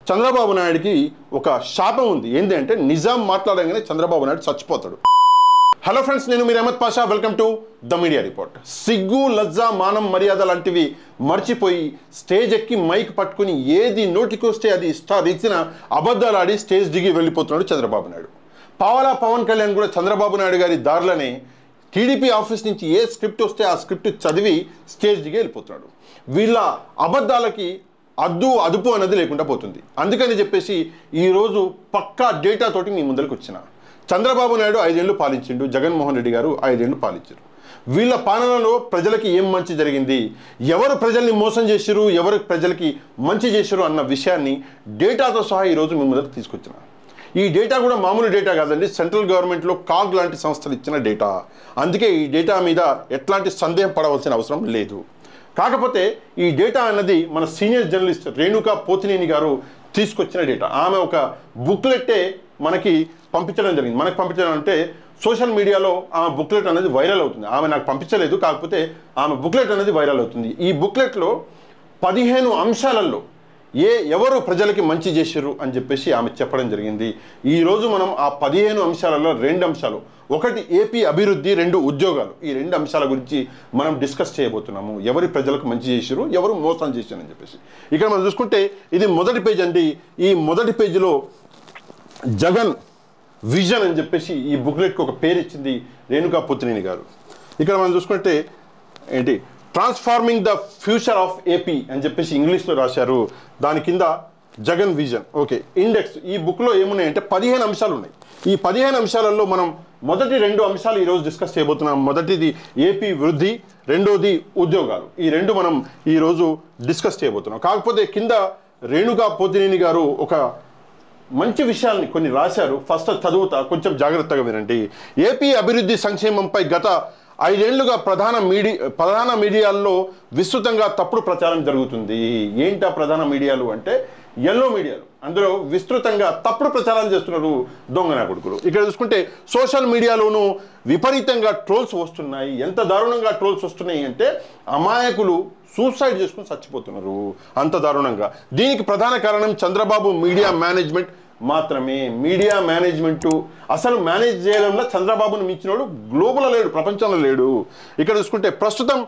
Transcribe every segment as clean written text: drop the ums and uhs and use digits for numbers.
చంద్రబాబు నాయుడికి ఒక శాపం ఉంది. ఏంటి అంటే నిజాం మాట్లాడగానే చంద్రబాబు నాయుడు చచ్చిపోతాడు. హలో ఫ్రెండ్స్, నేను మీరు Ahmed Pasha. Welcome to the media report. సిగ్గు, లజ్జా, మానం, మర్యాద లాంటివి మర్చిపోయి స్టేజ్ ఎక్కి మైక్ పట్టుకుని ఏది నోటికి వస్తే అది ఇచ్చిన అబద్ధాలు ఆడి స్టేజ్ దిగి వెళ్ళిపోతున్నాడు చంద్రబాబు నాయుడు. పావలా పవన్ కళ్యాణ్ కూడా చంద్రబాబు నాయుడు గారి దారిలోనే టీడీపీ ఆఫీస్ నుంచి ఏ స్క్రిప్ట్ వస్తే ఆ స్క్రిప్ట్ చదివి స్టేజ్ దిగి వెళ్ళిపోతున్నాడు. వీళ్ళ అబద్ధాలకి అదుపు అనేది లేకుండా పోతుంది. అందుకని చెప్పేసి ఈరోజు పక్కా డేటాతోటి మీ ముందరికి వచ్చిన. చంద్రబాబు నాయుడు 5 ఏళ్ళు పాలించిండు, జగన్మోహన్ రెడ్డి గారు 5 ఏళ్ళు పాలించారు. వీళ్ళ పాలనలో ప్రజలకి ఏం మంచి జరిగింది, ఎవరు ప్రజల్ని మోసం చేశారు, ఎవరు ప్రజలకి మంచి చేశారు అన్న విషయాన్ని డేటాతో సహా ఈరోజు మీ ముందరికి తీసుకొచ్చిన. ఈ డేటా కూడా మామూలు డేటా కాదండి, సెంట్రల్ గవర్నమెంట్లో కాగ్ లాంటి సంస్థలు ఇచ్చిన డేటా. అందుకే ఈ డేటా మీద ఎట్లాంటి సందేహం పడవలసిన అవసరం లేదు. కాకపోతే ఈ డేటా అన్నది మన సీనియర్ జర్నలిస్ట్ రేణుకా పోతినేని గారు తీసుకొచ్చిన డేటా. ఆమె ఒక బుక్లెట్టే మనకి పంపించడం జరిగింది. మనకు పంపించడం అంటే సోషల్ మీడియాలో ఆమె బుక్లెట్ అనేది వైరల్ అవుతుంది. ఆమె నాకు పంపించలేదు, కాకపోతే ఆమె బుక్లెట్ అనేది వైరల్ అవుతుంది. ఈ బుక్లెట్లో 15 అంశాలలో ఎవరు ప్రజలకి మంచి చేశారు అని చెప్పేసి ఆమె చెప్పడం జరిగింది. ఈరోజు మనం ఆ 15 అంశాలలో 2 అంశాలు, ఒకటి ఏపీ అభివృద్ధి, 2 ఉద్యోగాలు, ఈ 2 అంశాల గురించి మనం డిస్కస్ చేయబోతున్నాము. ఎవరి ప్రజలకు మంచి చేశారు, ఎవరు మోసం చేశారు అని చెప్పేసి. ఇక్కడ మనం చూసుకుంటే ఇది మొదటి పేజ్ అండి. ఈ మొదటి పేజీలో జగన్ విజన్ అని చెప్పేసి ఈ బుక్లెట్కి ఒక పేరు ఇచ్చింది రేణుకా పోతినేని గారు. ఇక్కడ మనం చూసుకుంటే ఏంటి, transforming the future of AP అని చెప్పేసి ఇంగ్లీష్లో రాశారు. దాని కింద జగన్ విజన్. Okay, index. ఈ బుక్లో ఏమున్నాయంటే 15 అంశాలు ఉన్నాయి. ఈ 15 అంశాలలో మనం మొదటి 2 అంశాలు ఈరోజు డిస్కస్ చేయబోతున్నాం. మొదటిది ఏపీ వృద్ధి, రెండోది ఉద్యోగాలు. ఈ 2 మనం ఈరోజు డిస్కస్ చేయబోతున్నాం. కాకపోతే కింద రేణుకా పోతినేని గారు ఒక మంచి విషయాల్ని కొన్ని రాశారు. ఫస్ట్ చదువుతా, కొంచెం జాగ్రత్తగా వినండి. ఏపీ అభివృద్ధి సంక్షేమంపై గత 5 ఏళ్లుగా ప్రధాన మీడియాల్లో విస్తృతంగా తప్పుడు ప్రచారం జరుగుతుంది. ఏంటా ప్రధాన మీడియాలు అంటే ఎల్లో మీడియాలు. అందులో విస్తృతంగా తప్పుడు ప్రచారాలు చేస్తున్నారు దొంగనా కొడుకులు. ఇక్కడ చూసుకుంటే సోషల్ మీడియాలోనూ విపరీతంగా ట్రోల్స్ వస్తున్నాయి. ఎంత దారుణంగా ట్రోల్స్ వస్తున్నాయి అంటే అమాయకులు సూసైడ్ చేసుకుని చచ్చిపోతున్నారు, అంత దారుణంగా. దీనికి ప్రధాన కారణం చంద్రబాబు మీడియా మేనేజ్మెంట్ మాత్రమే. మీడియా మేనేజ్మెంటు అసలు మేనేజ్ చేయడంలో చంద్రబాబును మించినోడు గ్లోబల్లో లేడు, ప్రపంచంలో లేడు. ఇక్కడ చూసుకుంటే ప్రస్తుతం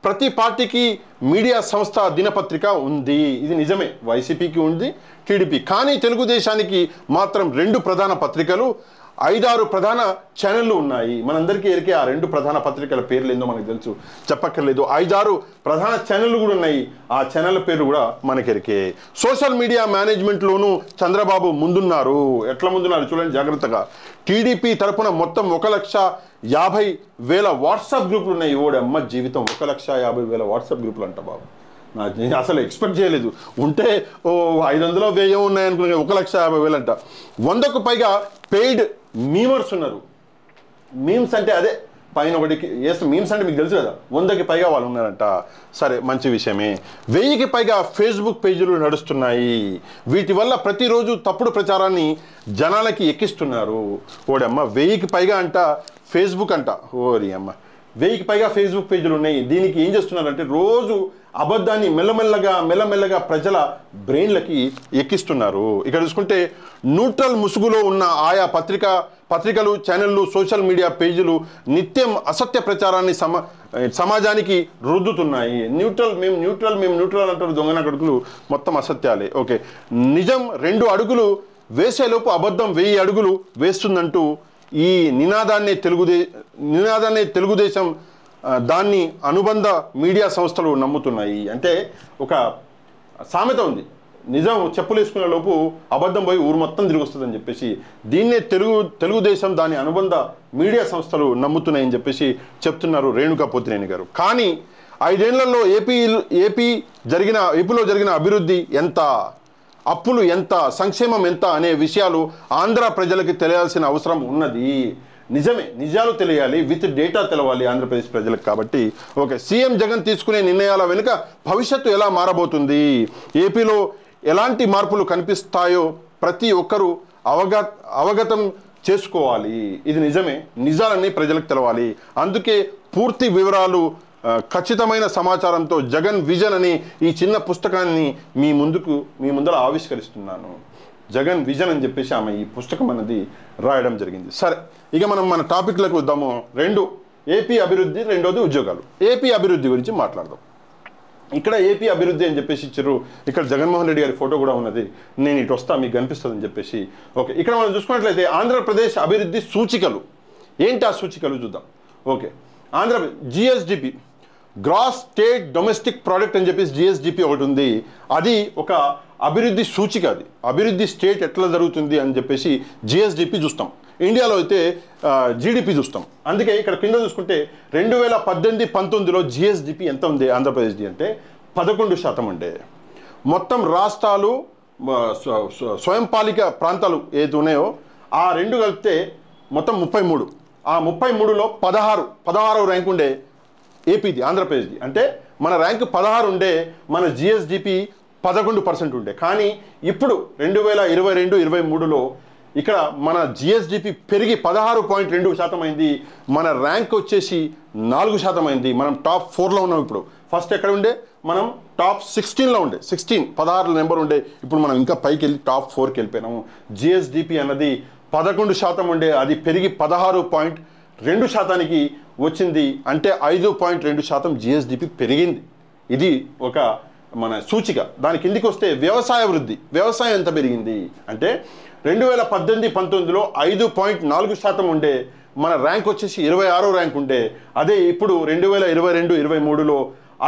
ప్రతి పార్టీకి మీడియా సంస్థ దినపత్రిక ఉంది. ఇది నిజమే, వైసీపీకి ఉంది, టీడీపీ. కానీ తెలుగుదేశానికి మాత్రం 2 ప్రధాన పత్రికలు, 5-6 ప్రధాన ఛానళ్ళు ఉన్నాయి. మనందరికీ ఎరికే ఆ 2 ప్రధాన పత్రికల పేర్లు ఏందో మనకు తెలుసు, చెప్పక్కర్లేదు. 5-6 ప్రధాన ఛానళ్ళు కూడా ఉన్నాయి, ఆ ఛానళ్ళ పేర్లు కూడా మనకి ఎరికే. సోషల్ మీడియా మేనేజ్మెంట్లోనూ చంద్రబాబు ముందున్నారు. ఎట్లా ముందున్నారు చూడండి జాగ్రత్తగా. టీడీపీ తరపున మొత్తం 1,50,000 వాట్సాప్ గ్రూపులు ఉన్నాయి. ఓడమ్మ జీవితం, 1,50,000 వాట్సాప్ గ్రూపులు అంట బాబు. నేను అసలు ఎక్స్పెక్ట్ చేయలేదు. ఉంటే 500 1000 ఉన్నాయనుకున్నా, 1,50,000 అంట. 100కు పైగా పెయిడ్ మీమర్స్ ఉన్నారు. మీమ్స్ అంటే అదే పైన ఒకటికి వేస్తే మీమ్స్ అంటే మీకు తెలుసు కదా, 100కి పైగా వాళ్ళు ఉన్నారంట. సరే, మంచి విషయమే. 1000కి పైగా ఫేస్బుక్ పేజీలు నడుస్తున్నాయి. వీటి వల్ల ప్రతిరోజు తప్పుడు ప్రచారాన్ని జనాలకి ఎక్కిస్తున్నారు. ఓడమ్మ 1000కి పైగా అంట ఫేస్బుక్ అంట. ఓరి అమ్మ, 1000కి పైగా ఫేస్బుక్ పేజీలు ఉన్నాయి. దీనికి ఏం చేస్తున్నారంటే రోజు అబద్ధాన్ని మెల్లమెల్లగా ప్రజల బ్రెయిన్లకి ఎక్కిస్తున్నారు. ఇక్కడ చూసుకుంటే న్యూట్రల్ ముసుగులో ఉన్న ఆయా పత్రికలు, ఛానళ్ళు, సోషల్ మీడియా పేజీలు నిత్యం అసత్య ప్రచారాన్ని సమాజానికి రుద్దుతున్నాయి. మేము న్యూట్రల్ అంటారు దొంగన కొడుకులు, మొత్తం అసత్యాలే. ఓకే, నిజం 2 అడుగులు వేసేలోపు అబద్ధం 1000 అడుగులు వేస్తుందంటూ ఈ నినాదాన్నే తెలుగుదేశం దాన్ని అనుబంధ మీడియా సంస్థలు నమ్ముతున్నాయి. అంటే ఒక సామెత ఉంది, నిజం చెప్పులేసుకునే లోపు అబద్ధం పోయి ఊరు మొత్తం తిరిగి వస్తుందని చెప్పేసి. దీన్నే తెలుగుదేశం దాని అనుబంధ మీడియా సంస్థలు నమ్ముతున్నాయని చెప్పేసి చెప్తున్నారు రేణుకా పోతినేని గారు. కానీ 5 ఏళ్లలో ఏపీలో జరిగిన అభివృద్ధి ఎంత, అప్పులు ఎంత, సంక్షేమం ఎంత అనే విషయాలు ఆంధ్ర ప్రజలకి తెలియాల్సిన అవసరం ఉన్నది. నిజమే, నిజాలు తెలియాలి, విత్ డేటా తెలవాలి ఆంధ్రప్రదేశ్ ప్రజలకు. కాబట్టి ఓకే, సీఎం జగన్ తీసుకునే నిర్ణయాల వెనుక భవిష్యత్తు ఎలా మారబోతుంది, ఏపీలో ఎలాంటి మార్పులు కనిపిస్తాయో ప్రతి ఒక్కరూ అవగతం చేసుకోవాలి. ఇది నిజమే, నిజాలన్నీ ప్రజలకు తెలవాలి. అందుకే పూర్తి వివరాలు ఖచ్చితమైన సమాచారంతో జగన్ విజన్ అని ఈ చిన్న పుస్తకాన్ని మీ ముందర ఆవిష్కరిస్తున్నాను. జగన్ విజన్ అని చెప్పేసి ఆమె ఈ పుస్తకం అనేది రాయడం జరిగింది. సరే, ఇక మనం మన టాపిక్లకు వద్దాము. రెండు, ఏపీ అభివృద్ధి, రెండోది ఉద్యోగాలు. ఏపీ అభివృద్ధి గురించి మాట్లాడదాం. ఇక్కడ ఏపీ అభివృద్ధి అని చెప్పేసి ఇచ్చారు. ఇక్కడ జగన్మోహన్ రెడ్డి గారి ఫోటో కూడా ఉన్నది. నేను ఇటు వస్తా, మీకు కనిపిస్తుంది అని చెప్పేసి. ఓకే, ఇక్కడ మనం చూసుకున్నట్లయితే ఆంధ్రప్రదేశ్ అభివృద్ధి సూచికలు ఏంటి, ఆ సూచికలు చూద్దాం. Okay, Andhra Pradesh GSDP, gross state domestic product అని చెప్పేసి జిఎస్డిపి ఒకటి ఉంది. అది ఒక అభివృద్ధి సూచిక. అది అభివృద్ధి స్టేట్ ఎట్లా జరుగుతుంది అని చెప్పేసి జిఎస్డిపి చూస్తాం. ఇండియాలో అయితే జీడిపి చూస్తాం. అందుకే ఇక్కడ కింద చూసుకుంటే 2018-19లో జిఎస్డిపి ఎంత ఉంది ఆంధ్రప్రదేశ్ది అంటే 11% ఉండే. మొత్తం రాష్ట్రాలు స్వయంపాలిక ప్రాంతాలు ఏది ఉన్నాయో ఆ రెండు కలిపితే మొత్తం 33. ఆ 33లో 16వ ర్యాంక్ ఉండే ఏపీది, ఆంధ్రప్రదేశ్ది. అంటే మన ర్యాంక్ 16 ఉండే, మన జిఎస్డిపి 11% ఉండే. కానీ ఇప్పుడు 2022-23లో ఇక్కడ మన జిఎస్డిపి పెరిగి 16.2% అయింది. మన ర్యాంక్ వచ్చేసి 4% అయింది. మనం టాప్ 4లో ఉన్నాం. ఇప్పుడు ఫస్ట్ ఎక్కడ ఉండే, మనం టాప్ 16లో ఉండే. 16 నెంబర్ ఉండే, ఇప్పుడు మనం ఇంకా పైకి వెళ్ళి టాప్ 4కి వెళ్ళిపోయినాము. జిఎస్డిపి అన్నది 11% ఉండే, అది పెరిగి 16.2%కి వచ్చింది. అంటే 5.2% జిఎస్డిపి పెరిగింది. ఇది ఒక మన సూచిక. దాని కిందికి వస్తే వ్యవసాయ వృద్ధి, వ్యవసాయం ఎంత పెరిగింది అంటే 2018-19లో 5.4% ఉండే, మన ర్యాంక్ వచ్చేసి 26వ ర్యాంక్ ఉండే. అదే ఇప్పుడు 2022-23లో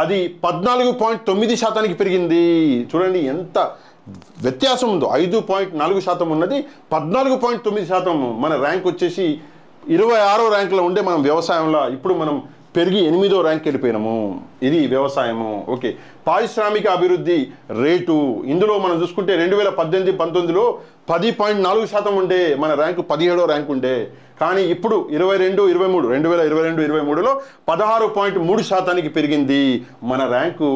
అది 14.9%కి పెరిగింది. చూడండి ఎంత వ్యత్యాసం ఉందో. 5.4% ఉన్నది 14.9%. మన ర్యాంక్ వచ్చేసి 26వ ర్యాంకులో ఉండే మనం వ్యవసాయంలో. ఇప్పుడు మనం పెరిగి 8వ ర్యాంక్ వెళ్ళిపోయినాము. ఇది వ్యవసాయము. ఓకే, పారిశ్రామిక అభివృద్ధి రేటు, ఇందులో మనం చూసుకుంటే 2018-19లో 10.4% ఉండే, మన ర్యాంకు 17వ ర్యాంక్ ఉండే. కానీ ఇప్పుడు 2022-23లో 16.3%కి పెరిగింది. మన ర్యాంకు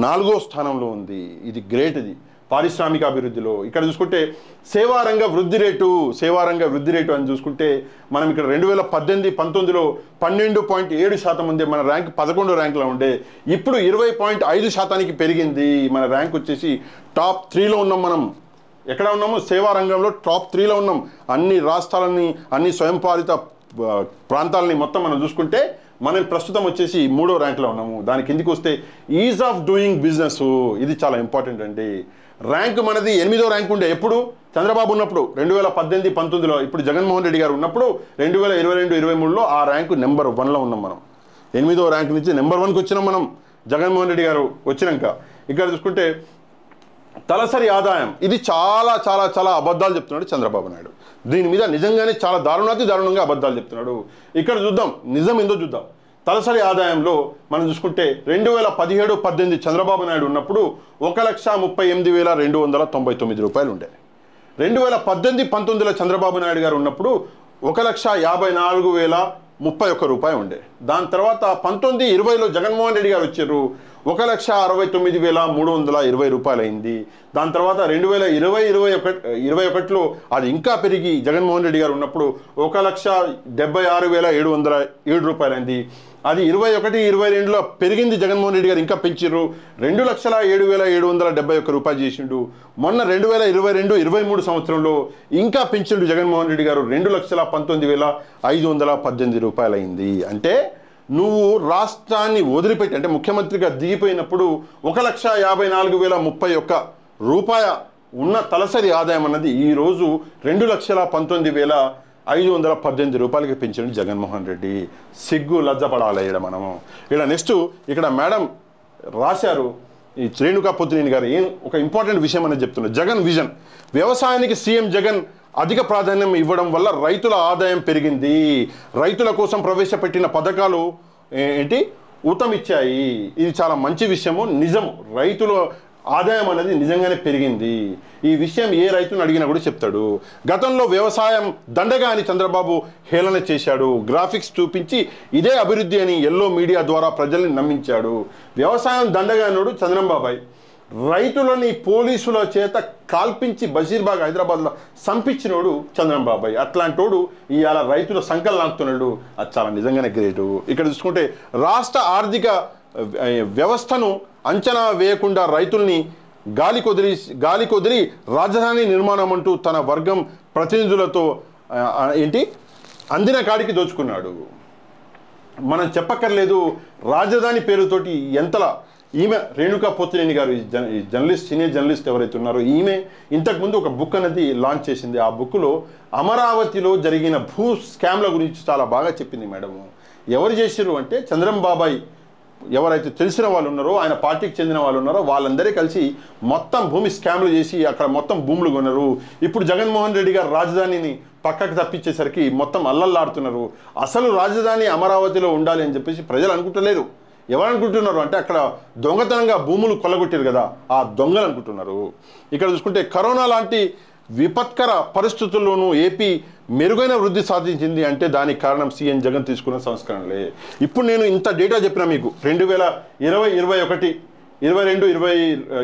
4వ స్థానంలో ఉంది. ఇది గ్రేట్. ఇది పారిశ్రామిక అభివృద్ధిలో. ఇక్కడ చూసుకుంటే సేవారంగ వృద్ధి రేటు అని చూసుకుంటే మనం ఇక్కడ 2018-19లో 12.7% ఉంది, మన ర్యాంక్ 11వ ర్యాంక్లో ఉండే. ఇప్పుడు 20.5%కి పెరిగింది. మన ర్యాంక్ వచ్చేసి టాప్ 3లో ఉన్నాం. మనం ఎక్కడ ఉన్నాము, సేవారంగంలో టాప్ 3లో ఉన్నాం. అన్ని రాష్ట్రాలని, అన్ని స్వయంపాలిత ప్రాంతాలని మొత్తం మనం చూసుకుంటే మనం ప్రస్తుతం వచ్చేసి 3వ ర్యాంక్లో ఉన్నాము. దాని కిందికి వస్తే ఈజ్ ఆఫ్ డూయింగ్ బిజినెస్, ఇది చాలా ఇంపార్టెంట్ అండి. ర్యాంక్ మనది 8వ ర్యాంక్ ఉండే ఎప్పుడు, చంద్రబాబు ఉన్నప్పుడు 2018-19లో. ఇప్పుడు జగన్మోహన్ రెడ్డి గారు ఉన్నప్పుడు 2022-23లో ఆ ర్యాంకు నెంబర్ 1లో ఉన్నాం. మనం 8వ ర్యాంక్ నుంచి నెంబర్ 1కి వచ్చినాం మనం జగన్మోహన్ రెడ్డి గారు వచ్చినాక. ఇక్కడ చూసుకుంటే తలసరి ఆదాయం, ఇది చాలా చాలా చాలా అబద్ధాలు చెప్తున్నాడు చంద్రబాబు నాయుడు. దీని మీద నిజంగానే చాలా దారుణంగా అబద్ధాలు చెప్తున్నాడు. ఇక్కడ చూద్దాం నిజం ఏందో చూద్దాం. తలసరి ఆదాయంలో మనం చూసుకుంటే 2017-18 చంద్రబాబు నాయుడు ఉన్నప్పుడు 1,38,299 రూపాయలు ఉండే. 2018-19లో చంద్రబాబు నాయుడు గారు ఉన్నప్పుడు 1,54,031 రూపాయలు ఉండే. దాని తర్వాత 19-20లో జగన్మోహన్ రెడ్డి గారు వచ్చారు, 1,69,320 రూపాయలు అయింది. దాని తర్వాత 2020-21లో అది ఇంకా పెరిగి జగన్మోహన్ రెడ్డి గారు ఉన్నప్పుడు 1,76,707 రూపాయలు అయింది. అది 21-22లో పెరిగింది. జగన్మోహన్ రెడ్డి గారు ఇంకా పెంచారు, 2,07,771 రూపాయలు చేసిండు. మొన్న 2022-23 సంవత్సరంలో ఇంకా పెంచిండు జగన్మోహన్ రెడ్డి గారు, 2,19,518 రూపాయలు అయింది. అంటే నువ్వు రాష్ట్రాన్ని వదిలిపెట్టి, అంటే ముఖ్యమంత్రిగా దిగిపోయినప్పుడు 1,54,031 రూపాయ ఉన్న తలసరి ఆదాయం అన్నది ఈరోజు 2,19,518 రూపాయలకి పెంచాడు జగన్మోహన్ రెడ్డి. సిగ్గు లజ్జపడాలి ఇక్కడ మనము. ఇక్కడ నెక్స్ట్ ఇక్కడ మేడం రాశారు, ఈ రేణుకా పొత్తినేని గారు ఒక ఇంపార్టెంట్ విషయం అనేది చెప్తున్నారు. జగన్ విజన్, వ్యవసాయానికి సీఎం జగన్ అధిక ప్రాధాన్యం ఇవ్వడం వల్ల రైతుల ఆదాయం పెరిగింది. రైతుల కోసం ప్రవేశపెట్టిన పథకాలు ఊతమిచ్చాయి. ఇది చాలా మంచి విషయము, నిజము. రైతుల ఆదాయం అనేది నిజంగానే పెరిగింది. ఈ విషయం ఏ రైతుని అడిగినా కూడా చెప్తాడు. గతంలో వ్యవసాయం దండగా అని చంద్రబాబు హేళన చేశాడు. గ్రాఫిక్స్ చూపించి ఇదే అభివృద్ధి అని ఎల్లో మీడియా ద్వారా ప్రజల్ని నమ్మించాడు. వ్యవసాయం దండగా అన్నాడు చంద్రబాబాయ్. రైతులని పోలీసుల చేత కాల్పించి బషీర్బాగ్ హైదరాబాద్లో సంపించినోడు చంద్రంబాబాయ్. అట్లాంటోడు ఇవాళ రైతుల సంకల్ లాగుతున్నాడు. అది చాలా నిజంగానే గ్రేటు. ఇక్కడ చూసుకుంటే రాష్ట్ర ఆర్థిక వ్యవస్థను అంచనా వేయకుండా రైతుల్ని గాలికొదిలి రాజధాని నిర్మాణం అంటూ తన వర్గం ప్రతినిధులతో అందిన కాడికి దోచుకున్నాడు. మనం చెప్పక్కర్లేదు, రాజధాని పేరుతోటి ఎంతలా ఈమె రేణుకా పోతినేని గారు, ఈ జర్నలిస్ట్, సీనియర్ జర్నలిస్ట్ ఎవరైతే ఉన్నారో, ఈమె ఇంతకుముందు ఒక బుక్ అనేది లాంచ్ చేసింది. ఆ బుక్లో అమరావతిలో జరిగిన భూ స్కామ్ల గురించి చాలా బాగా చెప్పింది మేడము. ఎవరు చేసిర్రు అంటే చంద్రంబాబాయ్ ఎవరైతే తెలిసిన వాళ్ళు ఉన్నారో, ఆయన పార్టీకి చెందిన వాళ్ళు ఉన్నారో వాళ్ళందరే కలిసి మొత్తం భూమి స్కామ్లు చేసి అక్కడ మొత్తం భూములు కొన్నారు. ఇప్పుడు జగన్మోహన్ రెడ్డి గారు రాజధానిని పక్కకు తప్పించేసరికి మొత్తం అల్లల్లాడుతున్నారు. అసలు రాజధాని అమరావతిలో ఉండాలి అని చెప్పేసి ప్రజలు అనుకుంటలేరు. ఎవరు అనుకుంటున్నారు అంటే అక్కడ దొంగతనంగా భూములు కొల్లగొట్టారు కదా, ఆ దొంగలు అనుకుంటున్నారు. ఇక్కడ చూసుకుంటే కరోనా లాంటి విపత్కర పరిస్థితుల్లోనూ ఏపీ మెరుగైన వృద్ధి సాధించింది అంటే దానికి కారణం సీఎం జగన్ తీసుకున్న సంస్కరణలే. ఇప్పుడు నేను ఇంత డేటా చెప్పినా మీకు 2020,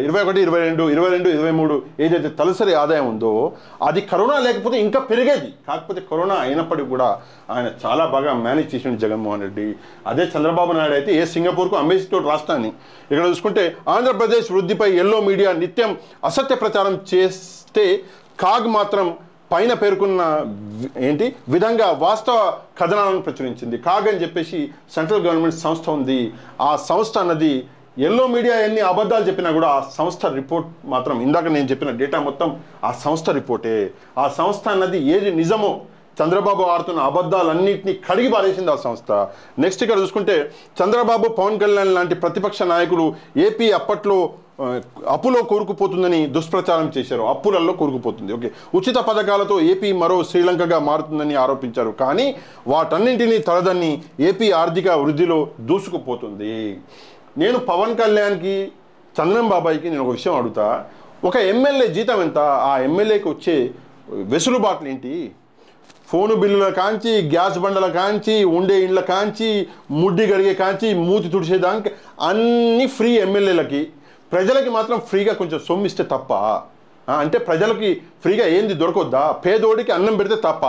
2021, 22, ఏదైతే తలసరి ఆదాయం ఉందో అది కరోనా లేకపోతే ఇంకా పెరిగేది. కాకపోతే కరోనా అయినప్పటికీ కూడా ఆయన చాలా బాగా మేనేజ్ చేసిండు జగన్మోహన్ రెడ్డి. అదే చంద్రబాబు నాయుడు అయితే సింగపూర్కు అమ్మేసేటోడు రాష్ట్రాన్ని. ఇక్కడ చూసుకుంటే ఆంధ్రప్రదేశ్ వృద్ధిపై ఎల్లో మీడియా నిత్యం అసత్య ప్రచారం చేస్తే కాగ్ మాత్రం పైన పేర్కొన్న విధంగా వాస్తవ కథనాలను ప్రచురించింది. కాగ్ అని చెప్పేసి సెంట్రల్ గవర్నమెంట్ సంస్థ ఉంది. ఆ సంస్థ అన్నది ఎల్లో మీడియా ఎన్ని అబద్ధాలు చెప్పినా కూడా ఆ సంస్థ రిపోర్ట్ మాత్రం, ఇందాక నేను చెప్పిన డేటా మొత్తం ఆ సంస్థ రిపోర్టే. ఆ సంస్థ అన్నది ఏది నిజమో చంద్రబాబు ఆడుతున్న అబద్ధాలన్నింటినీ కడిగి పారేసింది ఆ సంస్థ. నెక్స్ట్ ఇక్కడ చూసుకుంటే చంద్రబాబు, పవన్ కళ్యాణ్ లాంటి ప్రతిపక్ష నాయకులు ఏపీ అప్పట్లో అప్పులో కూరుకుపోతుందని దుష్ప్రచారం చేశారు. అప్పులలో కూరుకుపోతుంది. ఓకే, ఉచిత పథకాలతో ఏపీ మరో శ్రీలంకగా మారుతుందని ఆరోపించారు. కానీ వాటన్నింటినీ తలదన్ని ఏపీ ఆర్థిక వృద్ధిలో దూసుకుపోతుంది. నేను పవన్ కళ్యాణ్కి, చంద్రంబాబాయికి నేను ఒక విషయం అడుగుతా. ఒక ఎమ్మెల్యే జీతం ఎంత? ఆ ఎమ్మెల్యేకి వచ్చే వెసులుబాట్లు ఏంటి? ఫోను బిల్లుల కాంచి, గ్యాస్ బండల కాంచి, ఉండే ఇండ్ల కాంచి, ముడ్డి గడిగే కాంచి, మూతి తుడిచేదానికి అన్నీ ఫ్రీ ఎమ్మెల్యేలకి. ప్రజలకి మాత్రం ఫ్రీగా కొంచెం సొమ్మిస్తే తప్ప, అంటే ప్రజలకి ఫ్రీగా ఏంది దొరకొద్దా? పేదోడికి అన్నం పెడితే తప్ప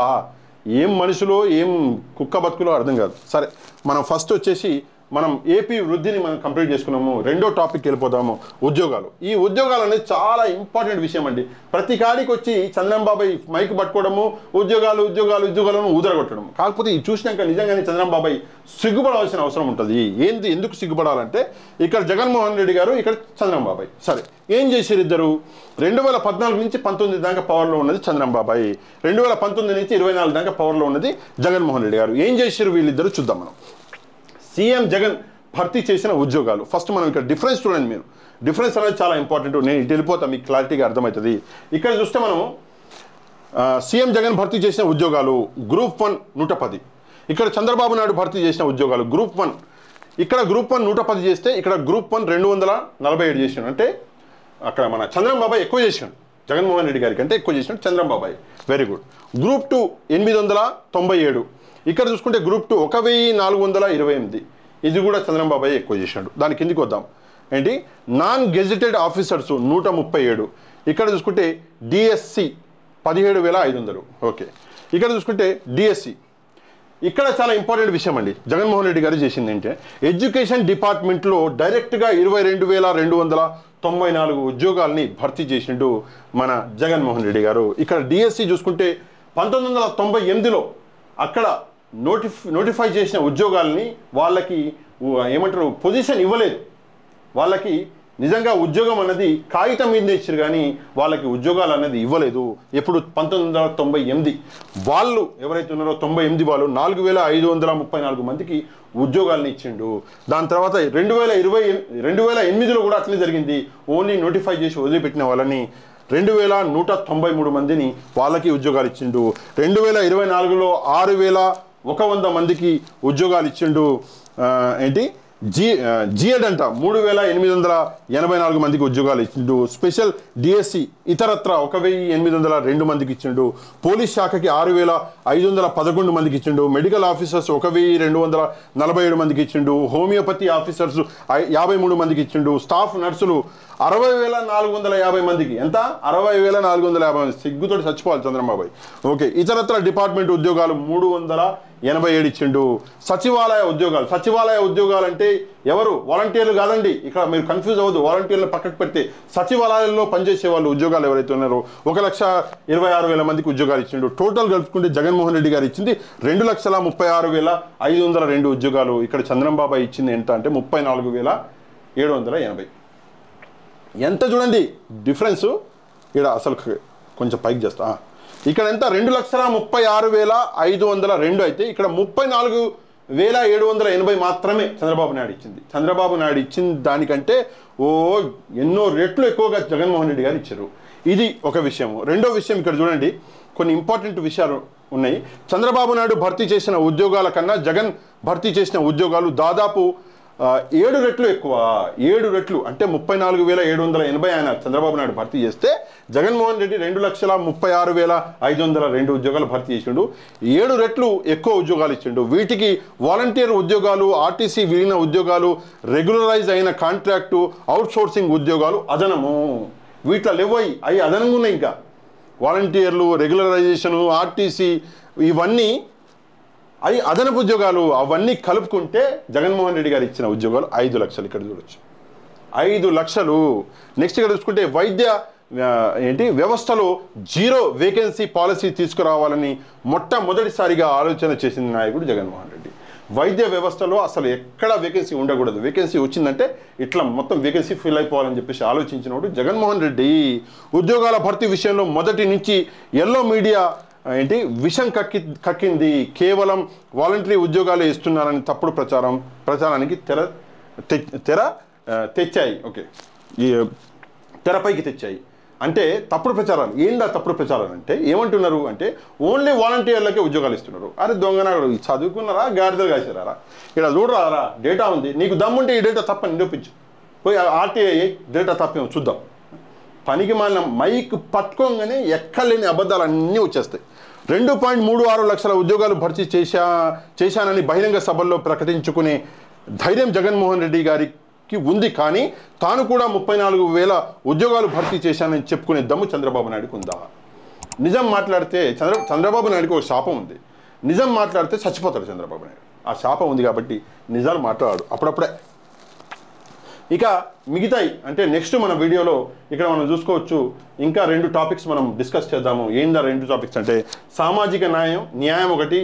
ఏం మనుషులో ఏం కుక్క బతుకులో అర్థం కాదు. సరే, మనం ఫస్ట్ వచ్చేసి మనం ఏపీ వృద్ధిని మనం కంప్లీట్ చేసుకున్నాము. రెండో టాపిక్ వెళ్ళిపోతాము, ఉద్యోగాలు. ఈ ఉద్యోగాలు అనేది చాలా ఇంపార్టెంట్ విషయం అండి. ప్రతి కాడికి వచ్చి చంద్రంబాబాయ్ మైక్ పట్టుకోవడము, ఉద్యోగాలను ఊదరగొట్టడం. కాకపోతే ఇది చూసినాక నిజంగానే చంద్రంబాబాయ్ సిగ్గుపడాల్సిన అవసరం ఉంటుంది. ఎందుకు సిగ్గుపడాలంటే ఇక్కడ జగన్మోహన్ రెడ్డి గారు, ఇక్కడ చంద్రంబాబాయ్. సరే, ఏం చేశారు ఇద్దరు? 2014 నుంచి 19 దాకా పవర్లో ఉన్నది చంద్రంబాబాయ్, 2019 నుంచి 24 దాకా పవర్లో ఉన్నది జగన్మోహన్ రెడ్డి గారు. ఏం చేశారు వీళ్ళిద్దరు చూద్దాం మనం. సీఎం జగన్ భర్తీ చేసిన ఉద్యోగాలు. ఫస్ట్ మనం ఇక్కడ డిఫరెన్స్ చూడండి. మీరు డిఫరెన్స్ అనేది చాలా ఇంపార్టెంట్. నేను ఇటు వెళ్ళిపోతా, మీకు క్లారిటీగా అర్థమవుతుంది. ఇక్కడ చూస్తే మనం సీఎం జగన్ భర్తీ చేసిన ఉద్యోగాలు గ్రూప్ 1 110, ఇక్కడ చంద్రబాబు నాయుడు భర్తీ చేసిన ఉద్యోగాలు గ్రూప్ 1. ఇక్కడ గ్రూప్ 1 110 చేస్తే ఇక్కడ గ్రూప్ 1 247 చేసాడు. అంటే అక్కడ మన చంద్రబాబాయ్ ఎక్కువ చేసాడు, జగన్మోహన్ రెడ్డి గారికి అంటే ఎక్కువ చేసినాడు చంద్రబాబాయ్. Very good. గ్రూప్ 2 897. ఇక్కడ చూసుకుంటే గ్రూప్ 2 1428. ఇది కూడా చంద్రబాబాయ్ ఎక్కువ చేసినాడు. దాని కిందికి వద్దాం. Non gazetted officers 137. ఇక్కడ చూసుకుంటే డిఎస్సి 17,500. ఓకే, ఇక్కడ చూసుకుంటే డిఎస్సి. ఇక్కడ చాలా ఇంపార్టెంట్ విషయం అండి జగన్మోహన్ రెడ్డి గారు చేసింది ఏంటంటే, ఎడ్యుకేషన్ డిపార్ట్మెంట్లో డైరెక్ట్గా 22,294 ఉద్యోగాల్ని భర్తీ చేసిండు మన జగన్మోహన్ రెడ్డి గారు. ఇక్కడ డిఎస్సి చూసుకుంటే 1998లో అక్కడ నోటిఫై చేసిన ఉద్యోగాలని వాళ్ళకి ఏమంటారు పొజిషన్ ఇవ్వలేదు. వాళ్ళకి నిజంగా ఉద్యోగం అన్నది కాగితం మీద ఇచ్చారు కానీ వాళ్ళకి ఉద్యోగాలు అనేది ఇవ్వలేదు. ఎప్పుడు 1998 వాళ్ళు ఎవరైతే ఉన్నారో 98 వాళ్ళు 4,534 మందికి ఉద్యోగాలను ఇచ్చిండు. దాని తర్వాత 2008లో కూడా అట్లే జరిగింది. ఓన్లీ నోటిఫై చేసి వదిలిపెట్టిన వాళ్ళని 2,193 మందిని వాళ్ళకి ఉద్యోగాలు ఇచ్చిండు. 2024లో 6,100 మందికి ఉద్యోగాలు ఇచ్చిండు. జిఎడ్ అంట 3884 మందికి ఉద్యోగాలు ఇచ్చిండు. స్పెషల్ డిఎస్సి ఇతరత్ర 1802 మందికి ఇచ్చిండు. పోలీస్ శాఖకి 6511 మందికి ఇచ్చిండు. మెడికల్ ఆఫీసర్స్ 1247 మందికి ఇచ్చిండు. హోమియోపతి ఆఫీసర్స్ 53 మందికి ఇచ్చిండు. స్టాఫ్ నర్సులు 60,450 మందికి. ఎంత? 60,450 మంది. సిగ్గుతోటి చచ్చిపోవాలి చంద్రబాబు. ఓకే, ఇతరత్ర డిపార్ట్మెంట్ ఉద్యోగాలు 387 ఇచ్చిండు. సచివాలయ ఉద్యోగాలు అంటే ఎవరు? వాలంటీర్లు కాదండి. ఇక్కడ మీరు కన్ఫ్యూజ్ అవ్వద్దు. వాలంటీర్లు పక్కకు పెడితే సచివాలయాల్లో పనిచేసే వాళ్ళు ఉద్యోగాలు ఎవరైతే ఉన్నారో 1,26,000 మందికి ఉద్యోగాలు ఇచ్చిండు. టోటల్ కలుపుకుంటే జగన్మోహన్ రెడ్డి గారు ఇచ్చింది 2,36,502 ఉద్యోగాలు. ఇక్కడ చంద్రబాబు ఇచ్చింది ఎంత అంటే 34,780. ఎంత చూడండి డిఫరెన్స్. ఇక్కడ అసలు కొంచెం పైకి చేస్తా. ఇక్కడ ఎంత? 2,36,502 అయితే ఇక్కడ 34,780 మాత్రమే చంద్రబాబు నాయుడు ఇచ్చింది. చంద్రబాబు నాయుడు ఇచ్చిన దానికంటే ఎన్నో రెట్లు ఎక్కువగా జగన్మోహన్ రెడ్డి గారు ఇచ్చారు. ఇది ఒక విషయం. రెండో విషయం ఇక్కడ చూడండి, కొన్ని ఇంపార్టెంట్ విషయాలు ఉన్నాయి. చంద్రబాబు నాయుడు భర్తీ చేసిన ఉద్యోగాల కన్నా జగన్ భర్తీ చేసిన ఉద్యోగాలు దాదాపు 7 రెట్లు ఎక్కువ. 7 రెట్లు అంటే 34,780 ఆయన చంద్రబాబు నాయుడు భర్తీ చేస్తే జగన్మోహన్ రెడ్డి 2,36,502 ఉద్యోగాలు భర్తీ చేసిండు. 7 రెట్లు ఎక్కువ ఉద్యోగాలు ఇచ్చిండు. వీటికి వాలంటీర్ ఉద్యోగాలు, ఆర్టీసీ విలీన ఉద్యోగాలు, రెగ్యులరైజ్ అయిన కాంట్రాక్టు, అవుట్సోర్సింగ్ ఉద్యోగాలు అదనము. వీటిలో లేవోయి అవి అదనంగా ఉన్నాయి. ఇంకా వాలంటీర్లు, రెగ్యులరైజేషను, ఆర్టీసీ ఇవన్నీ అవి అదనపు ఉద్యోగాలు. అవన్నీ కలుపుకుంటే జగన్మోహన్ రెడ్డి గారు ఇచ్చిన ఉద్యోగాలు 5 లక్షలు. ఇక్కడ చూడొచ్చు 5 లక్షలు. నెక్స్ట్ ఇక్కడ చూసుకుంటే వైద్య వ్యవస్థలో 0 వేకెన్సీ పాలసీ తీసుకురావాలని మొట్టమొదటిసారిగా ఆలోచన చేసిన నాయకుడు జగన్మోహన్ రెడ్డి. వైద్య వ్యవస్థలో అసలు ఎక్కడ వేకెన్సీ ఉండకూడదు. వేకెన్సీ వచ్చిందంటే ఇట్లా మొత్తం వేకెన్సీ ఫిల్ అయిపోవాలని చెప్పేసి ఆలోచించినప్పుడు జగన్మోహన్ రెడ్డి. ఉద్యోగాల భర్తీ విషయంలో మొదటి నుంచి ఎల్లో మీడియా విషం కక్కింది. కేవలం వాలంటరీ ఉద్యోగాలు ఇస్తున్నారని తప్పుడు ప్రచారానికి తెచ్చాయి. ఓకే, ఈ తెరపైకి తెచ్చాయి. అంటే తప్పుడు ప్రచారాలు. ఏందా తప్పుడు ప్రచారాలు అంటే ఏమంటున్నారు అంటే ఓన్లీ వాలంటీర్లకే ఉద్యోగాలు ఇస్తున్నారు. అరే దొంగనాడు, చదువుకున్నారా? గాడిదలు కాసారా? ఇక్కడ చూడరారా, డేటా ఉంది. నీకు దమ్ముంటే ఈ డేటా తప్పని నిరూపించు. పోయి ఆర్టీఐ డేటా తప్పేమో చూద్దాం. పనికి మాలిన మైక్ పట్టుకోగానే ఎక్కలేని అబద్ధాలు అన్నీ వచ్చేస్తాయి. 2.36 లక్షల ఉద్యోగాలు భర్తీ చేశానని బహిరంగ సభల్లో ప్రకటించుకునే ధైర్యం జగన్మోహన్ రెడ్డి గారికి ఉంది. కానీ తాను కూడా 34,000 ఉద్యోగాలు భర్తీ చేశానని చెప్పుకునే దమ్ము చంద్రబాబు నాయుడుకు ఉందా? నిజం మాట్లాడితే చంద్రబాబు నాయుడుకి ఒక శాపం ఉంది. నిజం మాట్లాడితే చచ్చిపోతాడు చంద్రబాబు నాయుడు. ఆ శాపం ఉంది కాబట్టి నిజాలు మాట్లాడాడు అప్పుడప్పుడే. ఇక మిగతాయి అంటే నెక్స్ట్ మన వీడియోలో ఇక్కడ మనం చూసుకోవచ్చు. ఇంకా 2 టాపిక్స్ మనం డిస్కస్ చేద్దాము. ఏందా 2 టాపిక్స్ అంటే సామాజిక న్యాయం ఒకటి,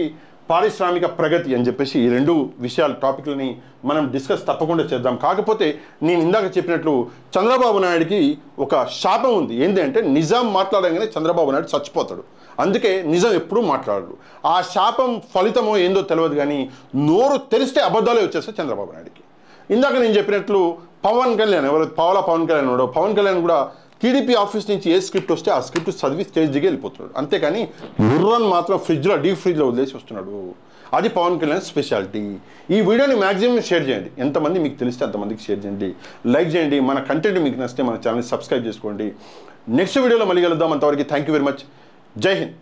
పారిశ్రామిక ప్రగతి అని చెప్పేసి ఈ 2 విషయాల టాపిక్లని మనం డిస్కస్ తప్పకుండా చేద్దాం. కాకపోతే నేను ఇందాక చెప్పినట్లు చంద్రబాబు నాయుడికి ఒక శాపం ఉంది. ఏంటి అంటే నిజం మాట్లాడగానే చంద్రబాబు నాయుడు చచ్చిపోతాడు. అందుకే నిజం ఎప్పుడూ మాట్లాడరు. ఆ శాపం ఫలితమో ఏందో తెలియదు కానీ నోరు తెరిస్తే అబద్ధాలే వచ్చేస్తాయి చంద్రబాబు నాయుడికి. ఇందాక నేను చెప్పినట్లు పవన్ కళ్యాణ్ పవన్ కళ్యాణ్ ఉన్నాడు. పవన్ కళ్యాణ్ కూడా టీడీపీ ఆఫీస్ నుంచి ఏ స్క్రిప్ట్ వస్తే ఆ స్క్రిప్ట్ చదివి స్టేజ్ దిగి వెళ్ళిపోతున్నాడు. అంతేకాని బుర్రను మాత్రం డీప్ ఫ్రిడ్జ్లో వదిలేసి వస్తున్నాడు. అది పవన్ కళ్యాణ్ స్పెషాలిటీ. ఈ వీడియోని మ్యాక్సిమం షేర్ చేయండి. ఎంతమంది మీకు తెలిస్తే అంతమందికి షేర్ చేయండి, లైక్ చేయండి. మన కంటెంట్ మీకు నచ్చితే మన ఛానల్ని సబ్స్క్రైబ్ చేసుకోండి. నెక్స్ట్ వీడియోలో మళ్ళీ కలుద్దాం. అంతవరకు థ్యాంక్ యూ వెరీ మచ్. జై హింద్.